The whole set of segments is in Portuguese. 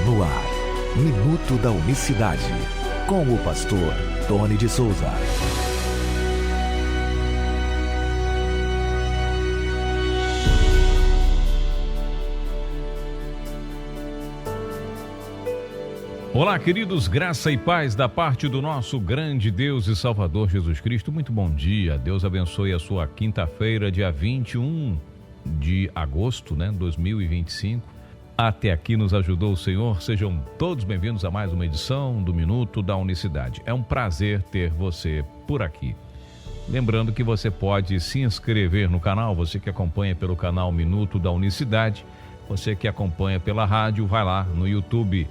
No ar, Minuto da Unicidade, com o pastor Tony de Souza. Olá, queridos, graça e paz da parte do nosso grande Deus e Salvador Jesus Cristo. Muito bom dia, Deus abençoe a sua quinta-feira, dia 21 de agosto, 2025. Até aqui nos ajudou o Senhor. Sejam todos bem-vindos a mais uma edição do Minuto da Unicidade. É um prazer ter você por aqui. Lembrando que você pode se inscrever no canal, você que acompanha pelo canal Minuto da Unicidade, você que acompanha pela rádio, vai lá no YouTube,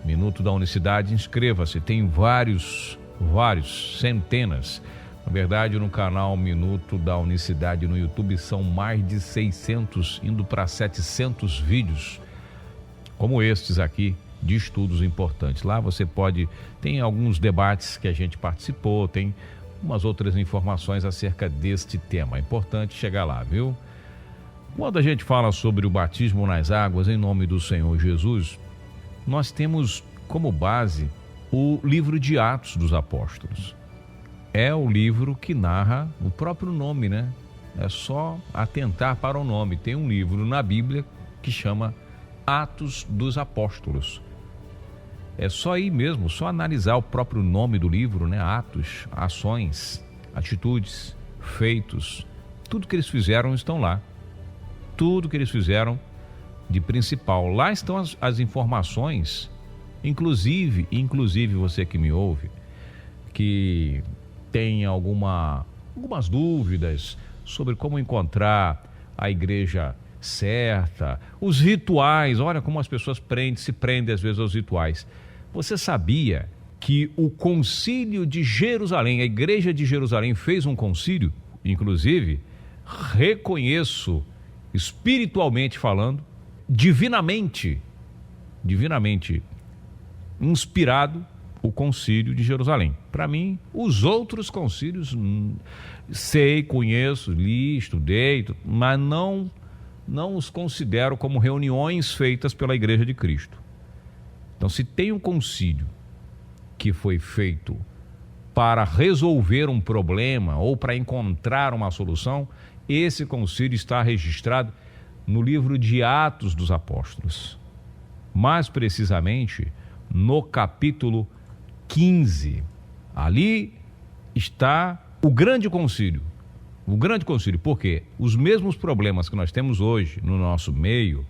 Minuto da Unicidade, inscreva-se. Tem vários, centenas. Na verdade, no canal Minuto da Unicidade no YouTube são mais de 600, indo para 700 vídeos, como estes aqui, de estudos importantes. Lá você tem alguns debates que a gente participou, tem umas outras informações acerca deste tema. É importante chegar lá, viu? Quando a gente fala sobre o batismo nas águas em nome do Senhor Jesus, nós temos como base o livro de Atos dos Apóstolos. É o livro que narra o próprio nome, É só atentar para o nome. Tem um livro na Bíblia que chama Atos dos Apóstolos. É só ir mesmo, só analisar o próprio nome do livro, Atos, ações, atitudes, feitos, tudo que eles fizeram estão lá. Tudo que eles fizeram de principal. Lá estão as informações, inclusive você que me ouve, que tem algumas dúvidas sobre como encontrar a igreja certa, os rituais. Olha como as pessoas se prendem às vezes aos rituais. Você sabia que o concílio de Jerusalém, a igreja de Jerusalém fez um concílio, inclusive, reconheço, espiritualmente falando, divinamente inspirado o concílio de Jerusalém. Para mim, os outros concílios, conheço, li, estudei, mas não os considero como reuniões feitas pela Igreja de Cristo. Então, se tem um concílio que foi feito para resolver um problema ou para encontrar uma solução, esse concílio está registrado no livro de Atos dos Apóstolos. Mais precisamente, no capítulo 15. Ali está o grande concílio. O grande concílio, porque os mesmos problemas que nós temos hoje no nosso meio,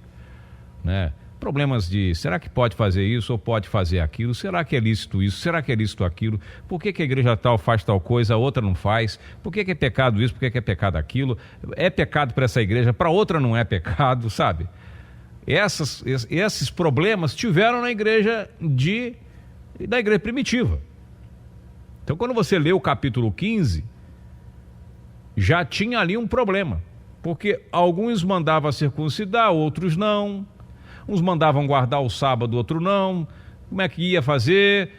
problemas de será que pode fazer isso ou pode fazer aquilo, será que é lícito isso, será que é lícito aquilo, por que a igreja tal faz tal coisa, a outra não faz, por que é pecado isso, por que é pecado aquilo, é pecado para essa igreja, para outra não é pecado, sabe? Esses problemas tiveram na igreja da igreja primitiva. Então, quando você lê o capítulo 15, já tinha ali um problema, porque alguns mandavam circuncidar, outros não, uns mandavam guardar o sábado, outro não. Como é que ia fazer?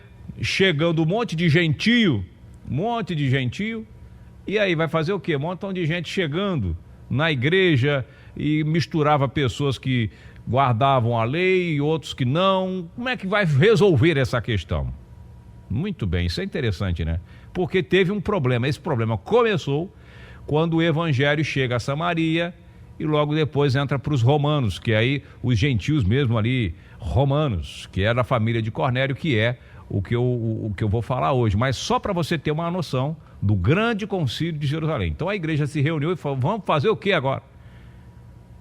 Chegando um monte de gentio, e aí vai fazer o quê? Um montão de gente chegando na igreja e misturava pessoas que guardavam a lei e outros que não. Como é que vai resolver essa questão? Muito bem, isso é interessante, Porque teve um problema. Esse problema começou quando o evangelho chega a Samaria e logo depois entra para os romanos, que aí os gentios mesmo ali, romanos, que era a família de Cornélio, que é o que eu vou falar hoje, mas só para você ter uma noção do grande concílio de Jerusalém. Então a igreja se reuniu e falou, vamos fazer o que agora?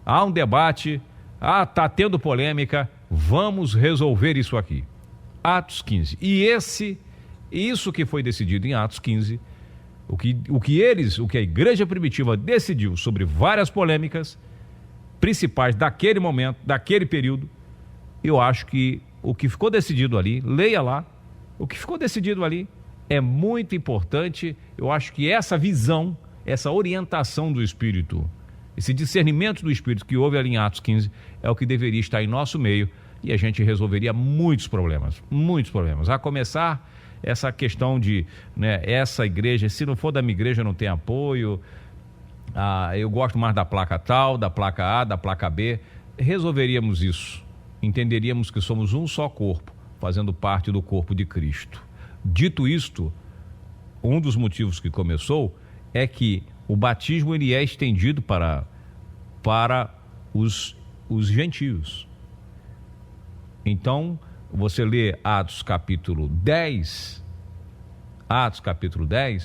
Há um debate, está tendo polêmica, vamos resolver isso aqui. Atos 15. E isso que foi decidido em Atos 15, o que a igreja primitiva decidiu sobre várias polêmicas principais daquele momento, daquele período, eu acho que o que ficou decidido ali, leia lá, o que ficou decidido ali é muito importante. Eu acho que essa visão, essa orientação do Espírito, esse discernimento do Espírito que houve ali em Atos 15 é o que deveria estar em nosso meio e a gente resolveria muitos problemas. A começar essa questão de, essa igreja, se não for da minha igreja não tem apoio, eu gosto mais da placa tal, da placa A, da placa B. Resolveríamos isso entenderíamos que somos um só corpo, fazendo parte do corpo de Cristo. Dito isto, um dos motivos que começou é que o batismo ele é estendido para os gentios. Então, você lê Atos capítulo 10,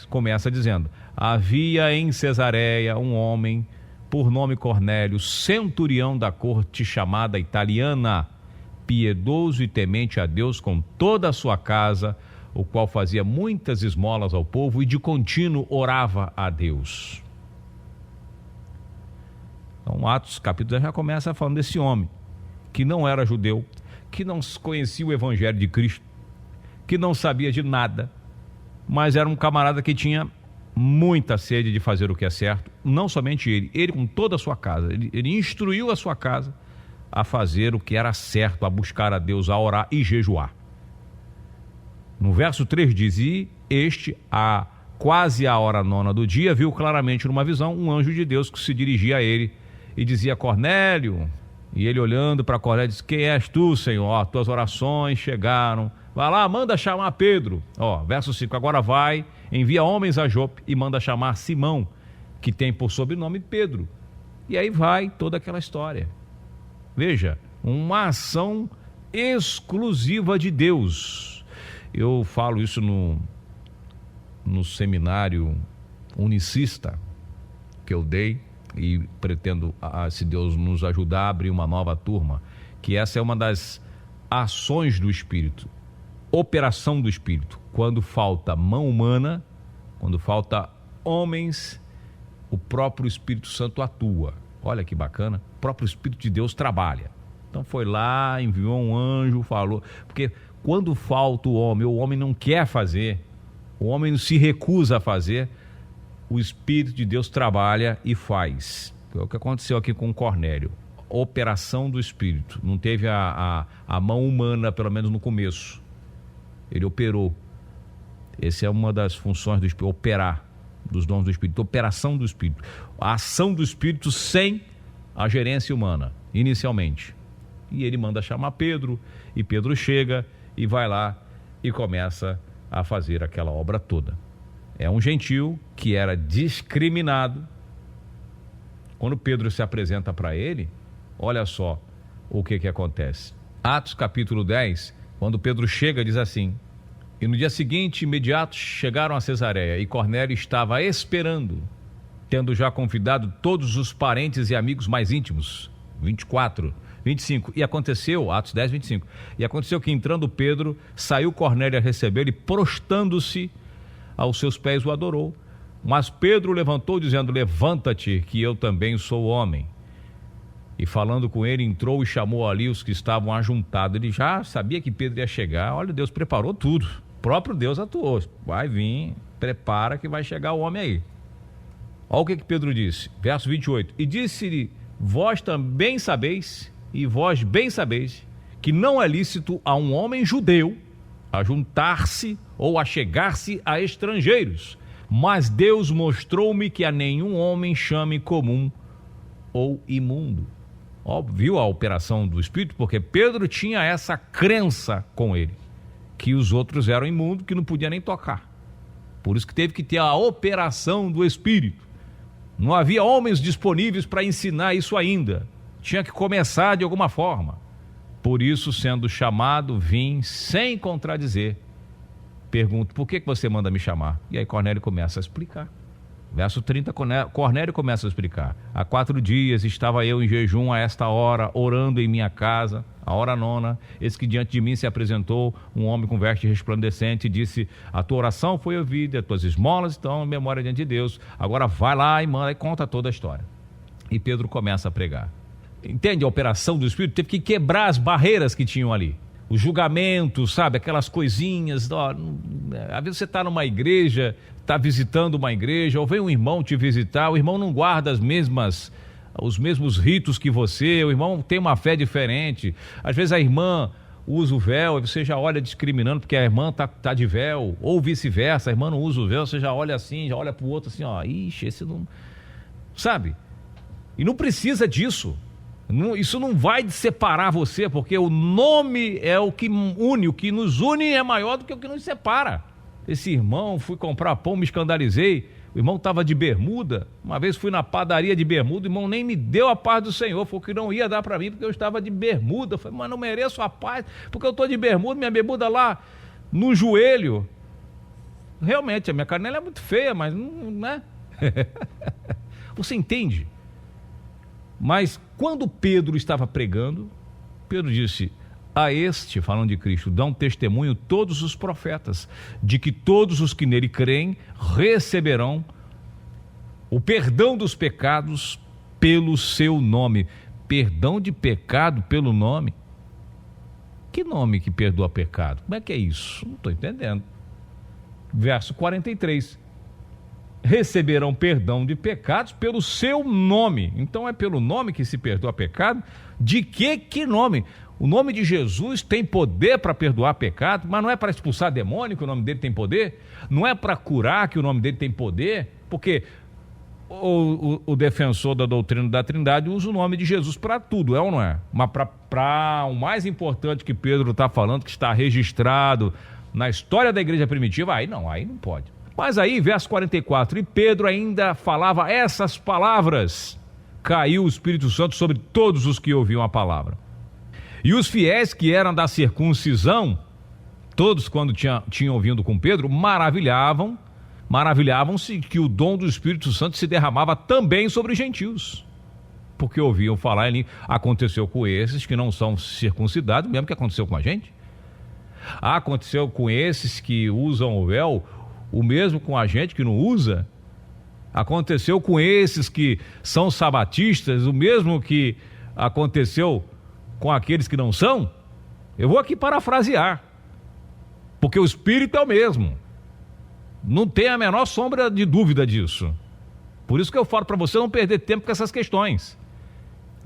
começa dizendo: havia em Cesareia um homem por nome Cornélio, centurião da corte chamada italiana, piedoso e temente a Deus com toda a sua casa, o qual fazia muitas esmolas ao povo e de contínuo orava a Deus. Então, Atos capítulo 10 já começa falando desse homem, que não era judeu, que não conhecia o evangelho de Cristo, que não sabia de nada, mas era um camarada que tinha muita sede de fazer o que é certo. Não somente ele com toda a sua casa, ele instruiu a sua casa a fazer o que era certo, a buscar a Deus, a orar e jejuar. No verso 3 diz: e este, quase a hora nona do dia, viu claramente numa visão um anjo de Deus que se dirigia a ele e dizia: Cornélio. E ele, olhando para Cornélio, disse: quem és tu, Senhor? Tuas orações chegaram. Vai lá, manda chamar Pedro. Verso 5: agora vai, envia homens a Jope e manda chamar Simão, que tem por sobrenome Pedro. E aí vai toda aquela história. Veja, uma ação exclusiva de Deus. Eu falo isso no seminário unicista que eu dei, e pretendo, se Deus nos ajudar, abrir uma nova turma, que essa é uma das ações do Espírito, operação do Espírito. Quando falta mão humana, quando falta homens, o próprio Espírito Santo atua. Olha que bacana, o próprio Espírito de Deus trabalha. Então foi lá, enviou um anjo, falou, porque quando falta o homem não quer fazer, o homem se recusa a fazer, o Espírito de Deus trabalha e faz. É o que aconteceu aqui com Cornélio. Operação do Espírito. Não teve a mão humana, pelo menos no começo. Ele operou. Essa é uma das funções do Espírito, operar, dos dons do Espírito. Operação do Espírito. A ação do Espírito sem a gerência humana, inicialmente. E ele manda chamar Pedro, e Pedro chega e vai lá e começa a fazer aquela obra toda. É um gentio que era discriminado. Quando Pedro se apresenta para ele, olha só o que acontece. Atos capítulo 10, quando Pedro chega, diz assim: e no dia seguinte, imediato, chegaram a Cesareia, e Cornélio estava esperando, tendo já convidado todos os parentes e amigos mais íntimos. 25. E aconteceu, Atos 10, 25. E aconteceu que, entrando Pedro, saiu Cornélio a recebê-lo e, prostando-se aos seus pés, o adorou. Mas Pedro levantou, dizendo: levanta-te, que eu também sou homem. E falando com ele, entrou e chamou ali os que estavam ajuntados. Ele já sabia que Pedro ia chegar. Olha, Deus preparou tudo. O próprio Deus atuou. Vai vir, prepara que vai chegar o homem aí. Olha o que Pedro disse, verso 28. E disse-lhe: vós também sabeis, e vós bem sabeis, que não é lícito a um homem judeu a juntar-se ou a chegar-se a estrangeiros, mas Deus mostrou-me que a nenhum homem chame comum ou imundo. Viu a operação do Espírito? Porque Pedro tinha essa crença com ele, que os outros eram imundos, que não podia nem tocar. Por isso que teve que ter a operação do Espírito. Não havia homens disponíveis para ensinar isso ainda. Tinha que começar de alguma forma. Por isso, sendo chamado, vim sem contradizer. Pergunto: por que você manda me chamar? E aí Cornélio começa a explicar. Verso 30, Cornélio começa a explicar: há 4 dias estava eu em jejum a esta hora, orando em minha casa, a hora nona. Eis que diante de mim se apresentou um homem com veste resplandecente e disse: a tua oração foi ouvida, as tuas esmolas estão em memória diante de Deus. Agora vai lá e manda, e conta toda a história. E Pedro começa a pregar. Entende a operação do Espírito? Teve que quebrar as barreiras que tinham ali. Os julgamentos, sabe? Aquelas coisinhas. Às vezes você está numa igreja, está visitando uma igreja, ou vem um irmão te visitar, o irmão não guarda os mesmos ritos que você, o irmão tem uma fé diferente. Às vezes a irmã usa o véu e você já olha discriminando porque a irmã tá de véu, ou vice-versa, a irmã não usa o véu, você já olha assim, já olha para o outro assim, ixi, esse não... Sabe? E não precisa disso. Isso não vai separar você, porque o nome é o que une, o que nos une é maior do que o que nos separa. Esse irmão, fui comprar pão, me escandalizei, o irmão estava de bermuda, uma vez fui na padaria de bermuda, o irmão nem me deu a paz do Senhor, falou que não ia dar para mim porque eu estava de bermuda. Eu falei, mas não mereço a paz, porque eu estou de bermuda, minha bermuda lá no joelho. Realmente, a minha canela é muito feia, mas não, né? Você entende? Mas quando Pedro estava pregando, Pedro disse, a este, falando de Cristo, dão testemunho todos os profetas, de que todos os que nele creem receberão o perdão dos pecados pelo seu nome. Perdão de pecado pelo nome? Que nome que perdoa pecado? Como é que é isso? Não estou entendendo. Verso 43. Receberão perdão de pecados pelo seu nome. Então é pelo nome que se perdoa pecado? De que nome? O nome de Jesus tem poder para perdoar pecado, mas não é para expulsar demônio que o nome dele tem poder? Não é para curar que o nome dele tem poder? Porque o defensor da doutrina da Trindade usa o nome de Jesus para tudo, é ou não é? Mas para o mais importante que Pedro está falando, que está registrado na história da igreja primitiva, aí não pode. Mas aí, verso 44, e Pedro ainda falava essas palavras, caiu o Espírito Santo sobre todos os que ouviam a palavra. E os fiéis que eram da circuncisão, todos quando tinham ouvido com Pedro, maravilhavam-se que o dom do Espírito Santo se derramava também sobre os gentios, porque ouviam falar ali. Aconteceu com esses que não são circuncidados, mesmo que aconteceu com a gente. Aconteceu com esses que usam o véu, o mesmo com a gente que não usa. Aconteceu com esses que são sabatistas, o mesmo que aconteceu com aqueles que não são. Eu vou aqui parafrasear, porque o Espírito é o mesmo, não tem a menor sombra de dúvida disso. Por isso que eu falo para você não perder tempo com essas questões,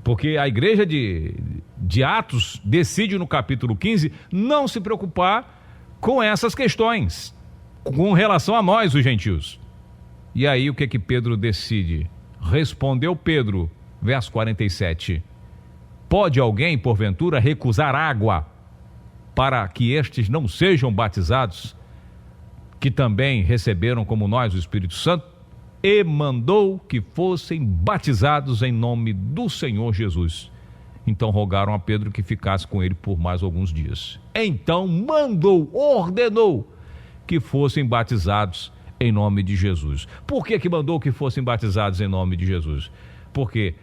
porque a igreja de Atos decide no capítulo 15 não se preocupar com essas questões com relação a nós, os gentios. E aí o que Pedro decide? Respondeu Pedro, verso 47, pode alguém, porventura, recusar água para que estes não sejam batizados, que também receberam como nós o Espírito Santo? E mandou que fossem batizados em nome do Senhor Jesus. Então rogaram a Pedro que ficasse com ele por mais alguns dias. Então ordenou que fossem batizados em nome de Jesus. Por que mandou que fossem batizados em nome de Jesus? Porque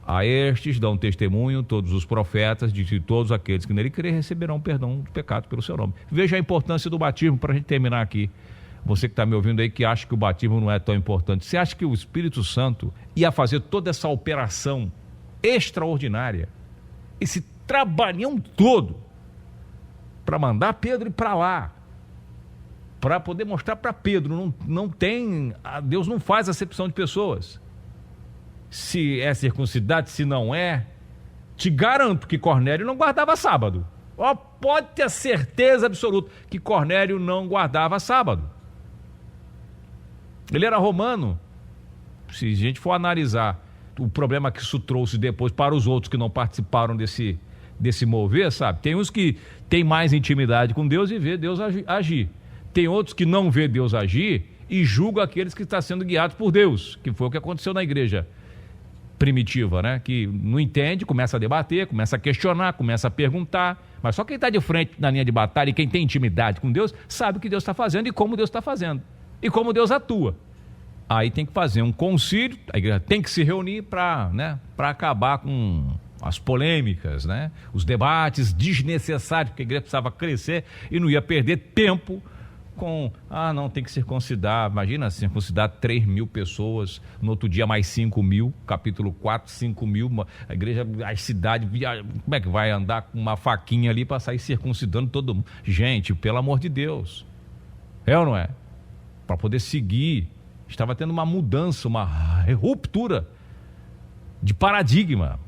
a estes dão testemunho todos os profetas de que todos aqueles que nele crerem receberão perdão do pecado pelo seu nome. Veja a importância do batismo para a gente terminar aqui. Você que está me ouvindo aí que acha que o batismo não é tão importante. Você acha que o Espírito Santo ia fazer toda essa operação extraordinária, esse trabalhão todo, para mandar Pedro ir para lá, para poder mostrar para Pedro, Deus não faz acepção de pessoas, se é circuncidado, se não é. Te garanto que Cornélio não guardava sábado. Pode ter certeza absoluta que Cornélio não guardava sábado. Ele era romano. Se a gente for analisar o problema que isso trouxe depois para os outros que não participaram desse mover, sabe? Tem uns que têm mais intimidade com Deus e vê Deus agir. Tem outros que não vê Deus agir e julga aqueles que estão sendo guiados por Deus, que foi o que aconteceu na igreja primitiva, né? Que não entende, começa a debater, começa a questionar, começa a perguntar, mas só quem está de frente na linha de batalha e quem tem intimidade com Deus, sabe o que Deus está fazendo e como Deus está fazendo, e como Deus atua. Aí tem que fazer um concílio, a igreja tem que se reunir para acabar com as polêmicas, né? Os debates desnecessários, porque a igreja precisava crescer e não ia perder tempo com, não, tem que circuncidar. Imagina, circuncidar 3.000 pessoas, no outro dia mais 5.000, capítulo 4, 5.000, a igreja, a cidade, como é que vai andar com uma faquinha ali para sair circuncidando todo mundo? Gente, pelo amor de Deus, é ou não é? Para poder seguir, estava tendo uma mudança, uma ruptura de paradigma,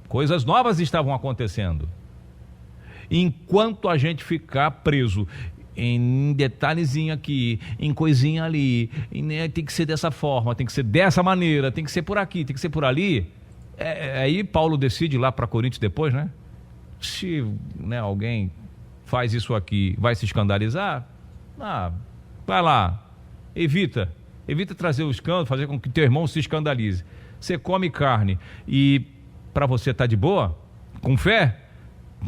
coisas novas estavam acontecendo. Enquanto a gente ficar preso em detalhezinho aqui, em coisinha ali, tem que ser dessa forma, tem que ser dessa maneira, tem que ser por aqui, tem que ser por ali, Aí Paulo decide lá para Coríntios depois, né? Se alguém faz isso aqui, vai se escandalizar, vai lá, evita trazer o escândalo, fazer com que teu irmão se escandalize. Você come carne e para você tá de boa, com fé,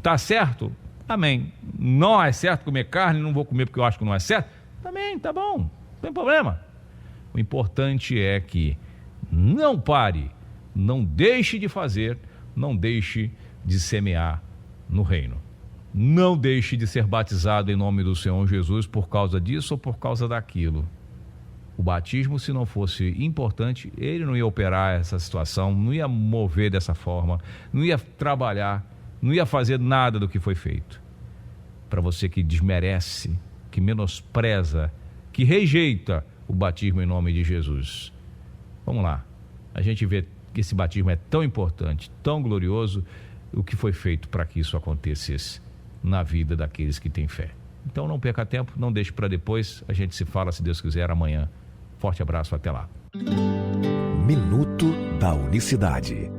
tá certo? Amém. Não é certo comer carne, não vou comer porque eu acho que não é certo. Também, tá bom, não tem problema. O importante é que não pare, não deixe de fazer, não deixe de semear no reino. Não deixe de ser batizado em nome do Senhor Jesus por causa disso ou por causa daquilo. O batismo, se não fosse importante, ele não ia operar essa situação, não ia mover dessa forma, não ia trabalhar, não ia fazer nada do que foi feito. Para você que desmerece, que menospreza, que rejeita o batismo em nome de Jesus. Vamos lá, a gente vê que esse batismo é tão importante, tão glorioso, o que foi feito para que isso acontecesse na vida daqueles que têm fé. Então não perca tempo, não deixe para depois, a gente se fala, se Deus quiser, amanhã. Forte abraço, até lá. Minuto da Unicidade.